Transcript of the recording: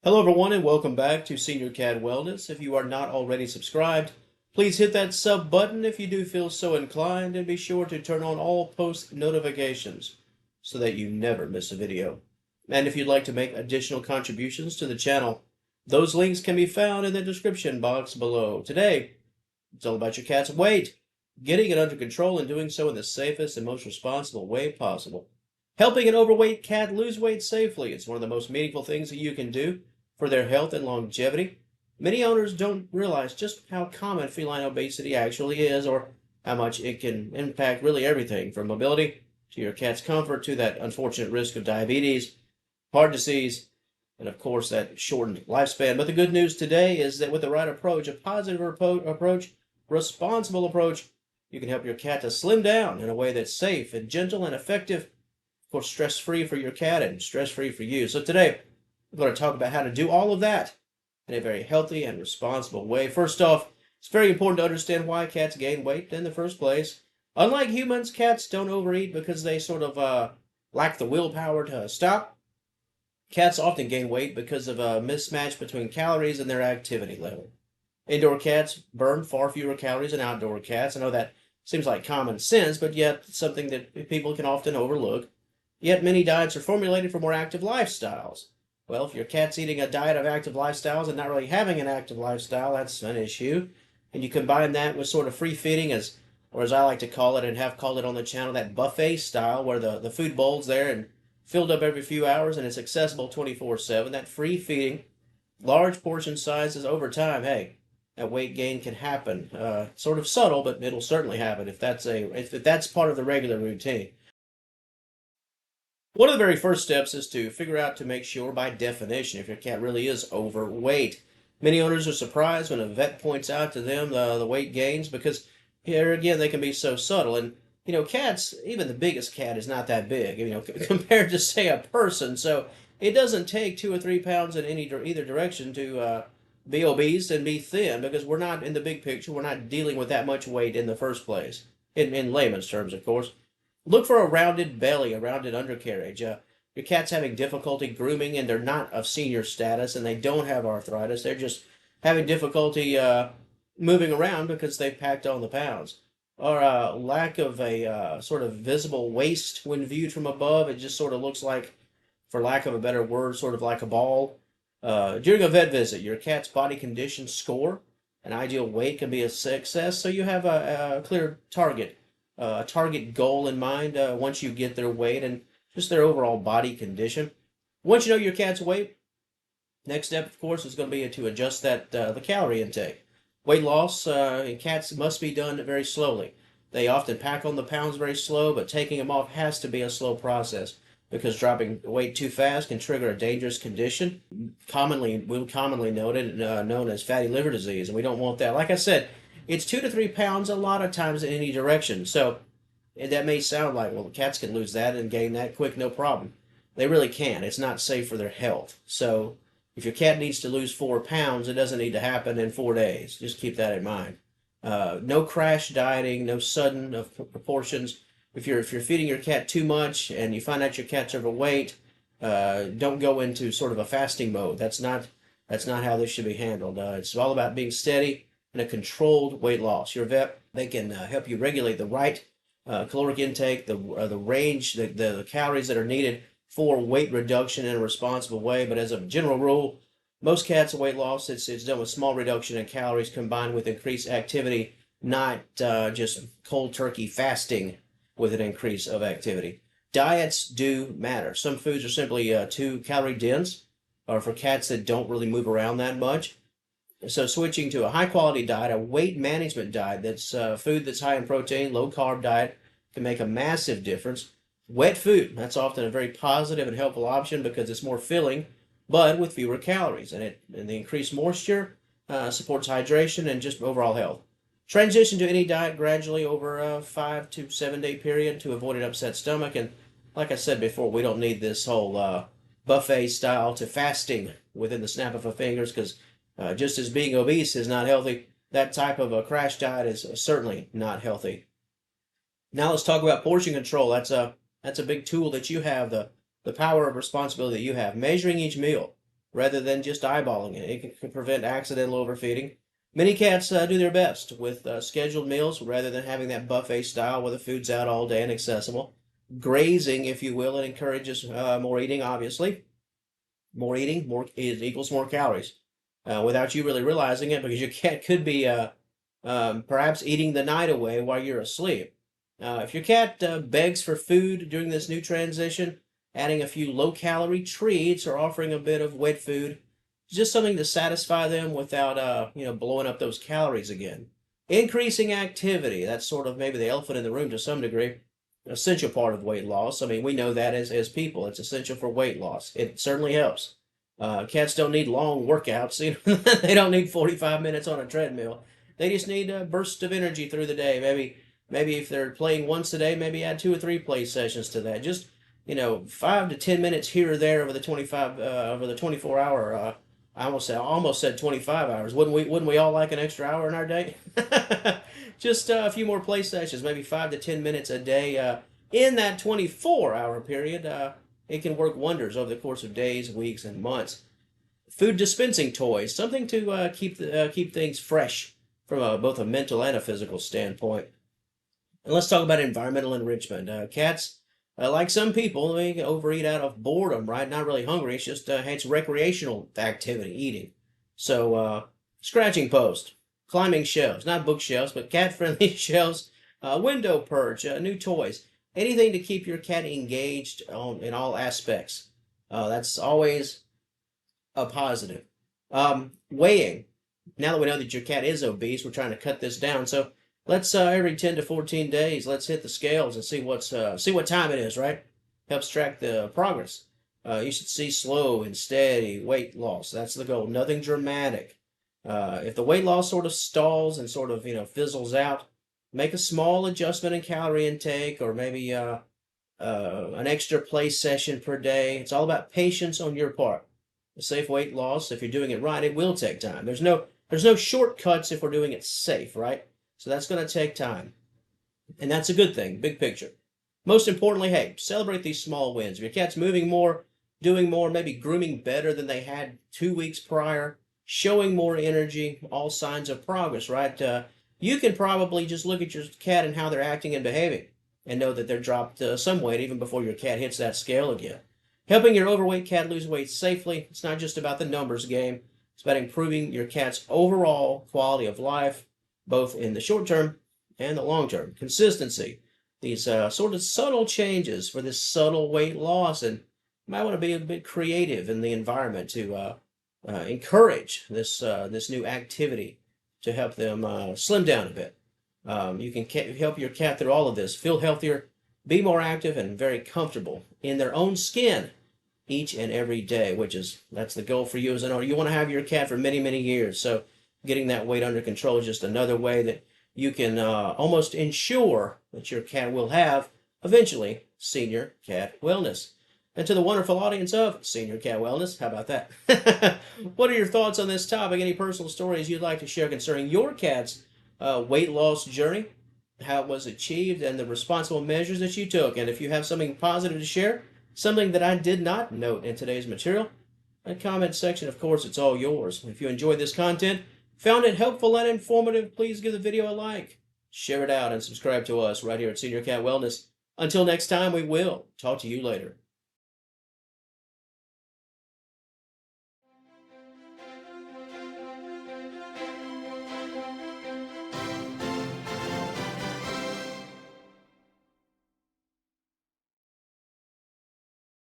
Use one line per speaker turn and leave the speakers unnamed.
Hello everyone and welcome back to Senior Cat Wellness. If you are not already subscribed, please hit that sub button if you do feel so inclined, and be sure to turn on all post notifications so that you never miss a video. And if you'd like to make additional contributions to the channel, those links can be found in the description box below. Today, it's all about your cat's weight, getting it under control and doing so in the safest and most responsible way possible. Helping an overweight cat lose weight safely is one of the most meaningful things that you can do for their health and longevity. Many owners don't realize just how common feline obesity actually is, or how much it can impact really everything from mobility to your cat's comfort to that unfortunate risk of diabetes, heart disease, and of course that shortened lifespan. But the good news today is that with the right approach, a positive approach, responsible approach, you can help your cat to slim down in a way that's safe and gentle and effective, of course stress-free for your cat and stress-free for you. So today, we're going to talk about how to do all of that in a very healthy and responsible way. First off, it's very important to understand why cats gain weight in the first place. Unlike humans, cats don't overeat because they sort of lack the willpower to stop. Cats often gain weight because of a mismatch between calories and their activity level. Indoor cats burn far fewer calories than outdoor cats. I know that seems like common sense, but yet it's something that people can often overlook. Yet many diets are formulated for more active lifestyles. Well, if your cat's eating a diet of active lifestyles and not really having an active lifestyle, that's an issue. And you combine that with sort of free feeding, or as I like to call it and have called it on the channel, that buffet style, where the food bowl's there and filled up every few hours and it's accessible 24/7. That free feeding, large portion sizes over time, hey, that weight gain can happen. Sort of subtle, but it'll certainly happen if that's part of the regular routine. One of the very first steps is to figure out to make sure, by definition, if your cat really is overweight. Many owners are surprised when a vet points out to them the weight gains, because here again they can be so subtle. And cats, even the biggest cat is not that big, compared to say a person. So it doesn't take 2 or 3 pounds in either direction to be obese and be thin, because we're not in the big picture. We're not dealing with that much weight in the first place, in layman's terms, of course. Look for a rounded belly, a rounded undercarriage. Your cat's having difficulty grooming, and they're not of senior status, and they don't have arthritis. They're just having difficulty moving around because they've packed on the pounds. Or lack of a sort of visible waist when viewed from above. It just sort of looks like, for lack of a better word, sort of like a ball. During a vet visit, your cat's body condition score, an ideal weight can be a success, so you have a clear target goal in mind once you get their weight and just their overall body condition. Once you know your cat's weight, next step, of course, is going to be to adjust the calorie intake. Weight loss in cats must be done very slowly. They often pack on the pounds very slow, but taking them off has to be a slow process, because dropping weight too fast can trigger a dangerous condition, commonly noted known as fatty liver disease, and we don't want that. Like I said, it's 2 to 3 pounds a lot of times in any direction. So that may sound like, well, the cats can lose that and gain that quick, no problem. They really can. It's not safe for their health. So if your cat needs to lose 4 pounds, it doesn't need to happen in 4 days. Just keep that in mind. No crash dieting, no sudden of proportions. If you're feeding your cat too much and you find out your cat's overweight, don't go into sort of a fasting mode. That's not how this should be handled. It's all about being steady and a controlled weight loss. Your vet, they can help you regulate the right caloric intake, the range, the calories that are needed for weight reduction in a responsible way. But as a general rule, most cats' weight loss, it's done with small reduction in calories combined with increased activity, not just cold turkey fasting with an increase of activity. Diets do matter. Some foods are simply too calorie dense, or for cats that don't really move around that much. So switching to a high-quality diet, a weight management diet, that's food that's high in protein, low-carb diet, can make a massive difference. Wet food, that's often a very positive and helpful option because it's more filling, but with fewer calories. And the increased moisture supports hydration and just overall health. Transition to any diet gradually over a 5 to 7 day period to avoid an upset stomach. And like I said before, we don't need this whole buffet style to fasting within the snap of a fingers, because just as being obese is not healthy, that type of a crash diet is certainly not healthy. Now let's talk about portion control. That's a big tool that you have, the power of responsibility that you have. Measuring each meal. rather than just eyeballing it. It can prevent accidental overfeeding. Many cats do their best with scheduled meals rather than having that buffet style where the food's out all day and accessible. Grazing, if you will, it encourages more eating, obviously. More eating more equals more calories without you really realizing it, because your cat could be perhaps eating the night away while you're asleep. If your cat begs for food during this new transition, adding a few low-calorie treats or offering a bit of wet food, just something to satisfy them without blowing up those calories again. Increasing activity, that's sort of maybe the elephant in the room to some degree. Essential part of weight loss. I mean, we know that as people, it's essential for weight loss. It certainly helps. Cats don't need long workouts. They don't need 45 minutes on a treadmill. They just need a burst of energy through the day. Maybe if they're playing once a day, maybe add 2 or 3 play sessions to that. Just 5 to 10 minutes here or there over the 24 hour. I almost said 25 hours. Wouldn't we all like an extra hour in our day? Just a few more play sessions, maybe 5 to 10 minutes a day in that 24-hour period. It can work wonders over the course of days, weeks, and months. Food dispensing toys, something to keep things fresh from both a mental and a physical standpoint. And let's talk about environmental enrichment. Cats, like some people, they overeat out of boredom, right? Not really hungry. It's recreational activity, eating. So, scratching post, climbing shelves, not bookshelves, but cat-friendly shelves, window perch, new toys, anything to keep your cat engaged in all aspects. That's always a positive. Weighing. Now that we know that your cat is obese, we're trying to cut this down. So let's every 10 to 14 days, let's hit the scales and see what time it is, right? Helps track the progress. You should see slow and steady weight loss. That's the goal. Nothing dramatic. If the weight loss sort of stalls and sort of fizzles out, make a small adjustment in calorie intake, or maybe an extra play session per day. It's all about patience on your part. A safe weight loss, if you're doing it right, it will take time. There's no shortcuts if we're doing it safe, right? So that's going to take time. And that's a good thing, big picture. Most importantly, hey, celebrate these small wins. If your cat's moving more, doing more, maybe grooming better than they had 2 weeks prior, showing more energy, all signs of progress, right? You can probably just look at your cat and how they're acting and behaving and know that they're dropped some weight even before your cat hits that scale again. Helping your overweight cat lose weight safely, it's not just about the numbers game. It's about improving your cat's overall quality of life, both in the short term and the long term. Consistency. These sort of subtle changes for this subtle weight loss, and you might want to be a bit creative in the environment to encourage this new activity to help them slim down a bit. You can help your cat through all of this, feel healthier, be more active, and very comfortable in their own skin each and every day, that's the goal for you as an owner. You want to have your cat for many, many years. So getting that weight under control is just another way that you can almost ensure that your cat will have eventually senior cat wellness. And to the wonderful audience of Senior Cat Wellness, how about that? What are your thoughts on this topic? Any personal stories you'd like to share concerning your cat's weight loss journey, how it was achieved, and the responsible measures that you took? And if you have something positive to share, something that I did not note in today's material, that comment section, of course, it's all yours. If you enjoyed this content, found it helpful and informative, please give the video a like, share it out, and subscribe to us right here at Senior Cat Wellness. Until next time, we will talk to you later.